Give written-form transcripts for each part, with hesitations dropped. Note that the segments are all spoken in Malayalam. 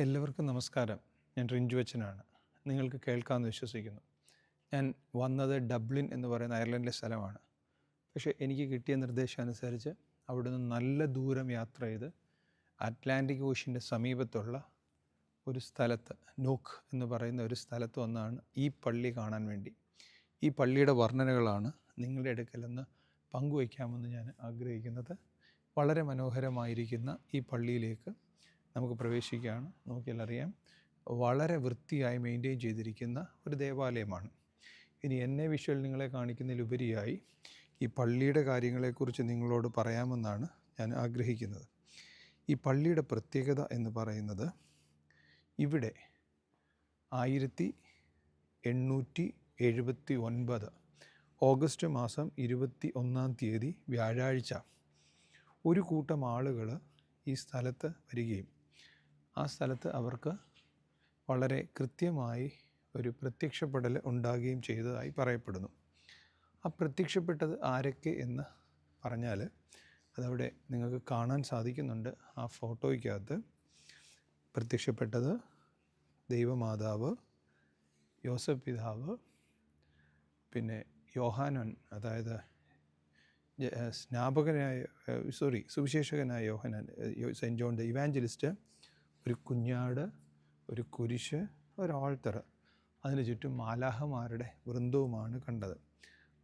എല്ലാവർക്കും നമസ്കാരം. ഞാൻ റിഞ്ചു അച്ഛനാണ്. നിങ്ങൾക്ക് കേൾക്കാമെന്ന് വിശ്വസിക്കുന്നു. ഞാൻ വന്നത് ഡബ്ലിൻ എന്ന് പറയുന്ന അയർലൻഡിലെ സ്ഥലമാണ്. പക്ഷേ എനിക്ക് കിട്ടിയ നിർദ്ദേശമനുസരിച്ച് അവിടുന്ന് നല്ല ദൂരം യാത്ര ചെയ്ത് അറ്റ്ലാന്റിക് ഓഷ്യൻ്റെ സമീപത്തുള്ള ഒരു സ്ഥലത്ത്, നോക്ക് എന്ന് പറയുന്ന ഒരു സ്ഥലത്ത് വന്നാണ് ഈ പള്ളി കാണാൻ വേണ്ടി. ഈ പള്ളിയുടെ വർണ്ണനകളാണ് നിങ്ങളുടെ അടുക്കലെന്ന് പങ്കുവയ്ക്കാമെന്ന് ഞാൻ ആഗ്രഹിക്കുന്നത്. വളരെ മനോഹരമായിരിക്കുന്ന ഈ പള്ളിയിലേക്ക് നമുക്ക് പ്രവേശിക്കുകയാണ്. നോക്കിയാൽ അറിയാം, വളരെ വൃത്തിയായി മെയിൻറ്റെയിൻ ചെയ്തിരിക്കുന്ന ഒരു ദേവാലയമാണ്. ഇനി എന്നെ വിഷ്വൽ നിങ്ങളെ കാണിക്കുന്നതിലുപരിയായി ഈ പള്ളിയുടെ കാര്യങ്ങളെക്കുറിച്ച് നിങ്ങളോട് പറയാമെന്നാണ് ഞാൻ ആഗ്രഹിക്കുന്നത്. ഈ പള്ളിയുടെ പ്രത്യേകത എന്ന് പറയുന്നത്, ഇവിടെ 1879 ഓഗസ്റ്റ് മാസം 21-ാം തീയതി വ്യാഴാഴ്ച ഒരു കൂട്ടം ആളുകൾ ഈ സ്ഥലത്ത് വരികയും ആ സ്ഥലത്ത് അവർക്ക് വളരെ കൃത്യമായി ഒരു പ്രത്യക്ഷപ്പെടൽ ഉണ്ടാകുകയും ചെയ്തതായി പറയപ്പെടുന്നു. ആ പ്രത്യക്ഷപ്പെട്ടത് ആരൊക്കെ എന്ന് പറഞ്ഞാൽ അതവിടെ നിങ്ങൾക്ക് കാണാൻ സാധിക്കുന്നുണ്ട്. ആ ഫോട്ടോയ്ക്കകത്ത് പ്രത്യക്ഷപ്പെട്ടത് ദൈവമാതാവ്, യോസഫ് പിതാവ്, പിന്നെ യോഹാനൻ, അതായത് സുവിശേഷകനായ യോഹന്നാൻ, സെൻറ്റ് ജോൺ ദ ഇവാഞ്ചലിസ്റ്റ്, ഒരു കുഞ്ഞാട്, ഒരു കുരിശ്, ഒരു ആൾത്തർ, അതിന് ചുറ്റും മാലാഹമാരുടെ വൃന്ദവുമാണ് കണ്ടത്.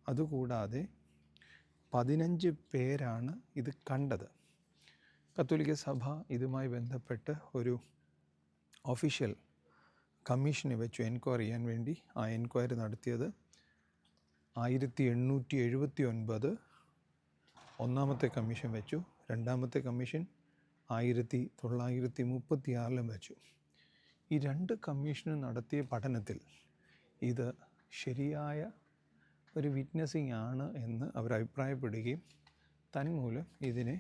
അതുകൂടാതെ 15 പേരാണ് ഇത് കണ്ടത്. കത്തോലിക്ക സഭ ഇതുമായി ബന്ധപ്പെട്ട് ഒരു ഒഫീഷ്യൽ കമ്മീഷനെ വെച്ചു എൻക്വയറി ചെയ്യാൻ വേണ്ടി. ആ എൻക്വയറി നടത്തിയത് 1879 ഒന്നാമത്തെ കമ്മീഷൻ വെച്ചു. രണ്ടാമത്തെ കമ്മീഷൻ 1936 വെച്ചു. ഈ 2 കമ്മീഷനും നടത്തിയ പഠനത്തിൽ ഇത് ശരിയായ ഒരു വിറ്റ്നസിങ് ആണ് എന്ന് അവർ അഭിപ്രായപ്പെടുകയും തന്മൂലം ഇതിനെ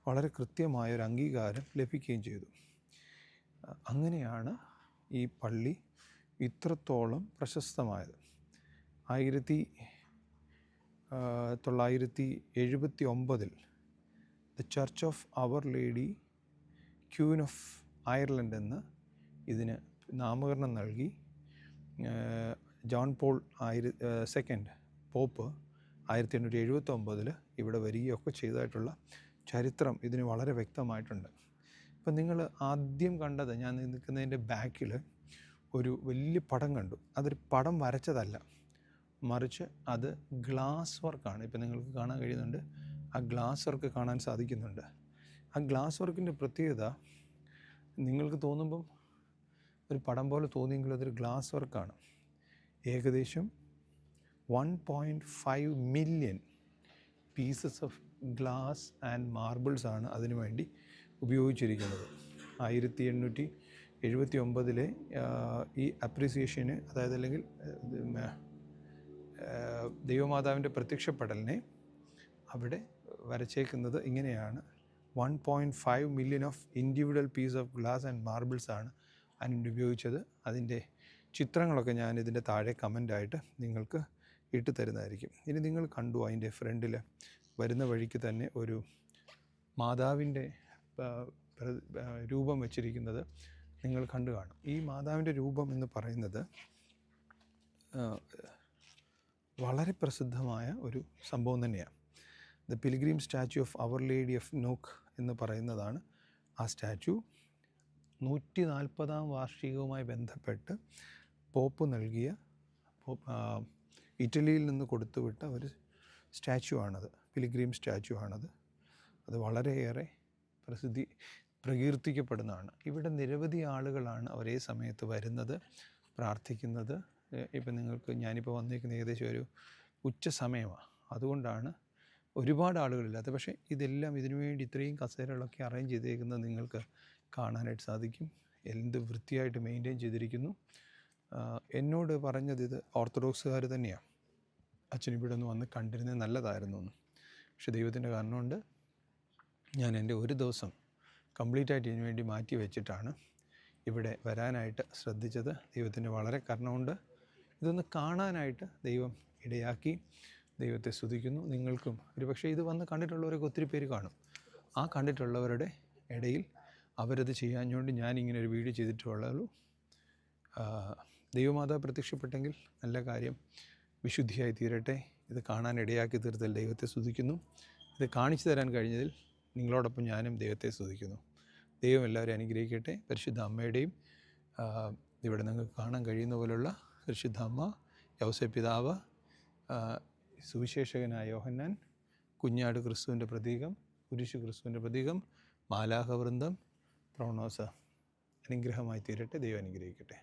വളരെ കൃത്യമായൊരു അംഗീകാരം ലഭിക്കുകയും ചെയ്തു. അങ്ങനെയാണ് ഈ പള്ളി ഇത്രത്തോളം പ്രശസ്തമായത്. 1979 the church of our lady queen of Ireland എന്ന് ഇതിന് നാമകരണം നൽകി. ജോൺ പോൾ സെക്കൻഡ് പോപ്പ് 1879 ഇവിടെ വരികയൊക്കെ ചെയ്തതായിട്ടുള്ള ചരിത്രം ഇതിന് വളരെ വ്യക്തമായിട്ടുണ്ട്. ഇപ്പം നിങ്ങൾ ആദ്യം കണ്ടത്, ഞാൻ നിൽക്കുന്നതിൻ്റെ ബാക്കിൽ ഒരു വലിയ പടം കണ്ടു. അതൊരു പടം വരച്ചതല്ല, മറിച്ച് അത് ഗ്ലാസ് വർക്കാണ്. ഇപ്പം നിങ്ങൾക്ക് കാണാൻ കഴിയുന്നുണ്ട്, ആ ഗ്ലാസ് വർക്ക് കാണാൻ സാധിക്കുന്നുണ്ട്. ആ ഗ്ലാസ് വർക്കിൻ്റെ പ്രത്യേകത നിങ്ങൾക്ക് തോന്നുമ്പം ഒരു പടം പോലെ തോന്നിയെങ്കിലും അതൊരു ഗ്ലാസ് വർക്കാണ്. ഏകദേശം 1.5 million pieces of glass and marbles ആണ് അതിനു വേണ്ടി ഉപയോഗിച്ചിരിക്കുന്നത്. 1879 ഈ അപ്രീസിയേഷന്, അതായത് അല്ലെങ്കിൽ ദൈവമാതാവിൻ്റെ പ്രത്യക്ഷപ്പെടലിനെ അവിടെ വരച്ചേക്കുന്നത് ഇങ്ങനെയാണ്. 1.5 million of individual piece of glass and marbles ആണ് അതിന് ഉപയോഗിച്ചത്. അതിൻ്റെ ചിത്രങ്ങളൊക്കെ ഞാൻ ഇതിൻ്റെ താഴെ കമൻ്റായിട്ട് നിങ്ങൾക്ക് ഇട്ട് തരുന്നതായിരിക്കും. ഇനി നിങ്ങൾ കണ്ടു, അതിൻ്റെ ഫ്രണ്ടിൽ വരുന്ന വഴിക്ക് തന്നെ ഒരു മാതാവിൻ്റെ രൂപം വച്ചിരിക്കുന്നത് നിങ്ങൾ കണ്ടു കാണും. ഈ മാതാവിൻ്റെ രൂപം എന്ന് പറയുന്നത് വളരെ പ്രസിദ്ധമായ ഒരു സംഭവം തന്നെയാണ്. The pilgrim statue of our lady of Knock എന്ന് പറയുന്നതാണ് ആ സ്റ്റാച്യു. 140-ാം വാർഷികവുമായി ബന്ധപ്പെട്ട് പോപ്പ് നൽകിയ, ഇറ്റലിയിൽ നിന്ന് കൊടുത്തുവിട്ട ഒരു സ്റ്റാച്യു ആണത്, പിൽഗ്രിം സ്റ്റാച്യു ആണത്. അത് വളരെയേറെ പ്രകീർത്തിക്കപ്പെടുന്നതാണ്. ഇവിടെ നിരവധി ആളുകളാണ് ഒരേ സമയത്ത് വരുന്നത്, പ്രാർത്ഥിക്കുന്നത്. ഇപ്പം ഞാനിപ്പോൾ വന്നിരിക്കുന്ന ഏകദേശം ഒരു ഉച്ച സമയമാണ്, അതുകൊണ്ടാണ് ഒരുപാട് ആളുകളില്ലാത്തത്. പക്ഷേ ഇതെല്ലാം ഇതിനുവേണ്ടി ഇത്രയും കസേരകളൊക്കെ അറേഞ്ച് ചെയ്തേക്കുന്നത് നിങ്ങൾക്ക് കാണാനായിട്ട് സാധിക്കും. എന്ത് വൃത്തിയായിട്ട് മെയിൻറ്റെയിൻ ചെയ്തിരിക്കുന്നു. എന്നോട് പറഞ്ഞത് ഇത് ഓർത്തഡോക്സുകാർ തന്നെയാണ്, അച്ഛൻ ഇവിടെ ഒന്ന് വന്ന് കണ്ടിരുന്നത് നല്ലതായിരുന്നു എന്ന്. പക്ഷേ ദൈവത്തിൻ്റെ കാരണം കൊണ്ട് ഞാൻ എൻ്റെ ഒരു ദിവസം കംപ്ലീറ്റായിട്ട് ഇതിനു വേണ്ടി മാറ്റി വെച്ചിട്ടാണ് ഇവിടെ വരാനായിട്ട് ശ്രദ്ധിച്ചത്. ദൈവത്തിൻ്റെ വളരെ കരുണ ഇതൊന്ന് കാണാനായിട്ട് ദൈവം ഇടയാക്കി. ദൈവത്തെ സ്തുതിക്കുന്നു. നിങ്ങൾക്കും ഒരു പക്ഷേ ഇത് വന്ന് കണ്ടിട്ടുള്ളവരൊക്കെ ഒത്തിരി പേര് കാണും. ആ കണ്ടിട്ടുള്ളവരുടെ ഇടയിൽ അവരത് ചെയ്യാഞ്ഞുകൊണ്ട് ഞാനിങ്ങനെ ഒരു വീഡിയോ ചെയ്തിട്ടുള്ളൂ. ദൈവമാതാവ് പ്രത്യക്ഷപ്പെട്ടെങ്കിൽ നല്ല കാര്യം, വിശുദ്ധിയായി തീരട്ടെ. ഇത് കാണാൻ ഇടയാക്കി തീർത്തതിൽ ദൈവത്തെ സ്തുതിക്കുന്നു. ഇത് കാണിച്ചു തരാൻ കഴിഞ്ഞതിൽ നിങ്ങളോടൊപ്പം ഞാനും ദൈവത്തെ സ്തുതിക്കുന്നു. ദൈവം എല്ലാവരെയും അനുഗ്രഹിക്കട്ടെ. പരിശുദ്ധ അമ്മയുടെയും ഇവിടെ നിങ്ങൾക്ക് കാണാൻ കഴിയുന്ന പോലുള്ള പരിശുദ്ധ അമ്മ, യൗസേപ്പ് പിതാവ്, സുവിശേഷകനായ യോഹന്നാൻ, കുഞ്ഞാട് ക്രിസ്തുവിൻ്റെ പ്രതീകം, കുരിശു ക്രിസ്തുവിൻ്റെ പ്രതീകം, മാലാഹവൃന്ദം, ത്രോണോസ് അനുഗ്രഹമായി തീരട്ടെ. ദൈവം അനുഗ്രഹിക്കട്ടെ.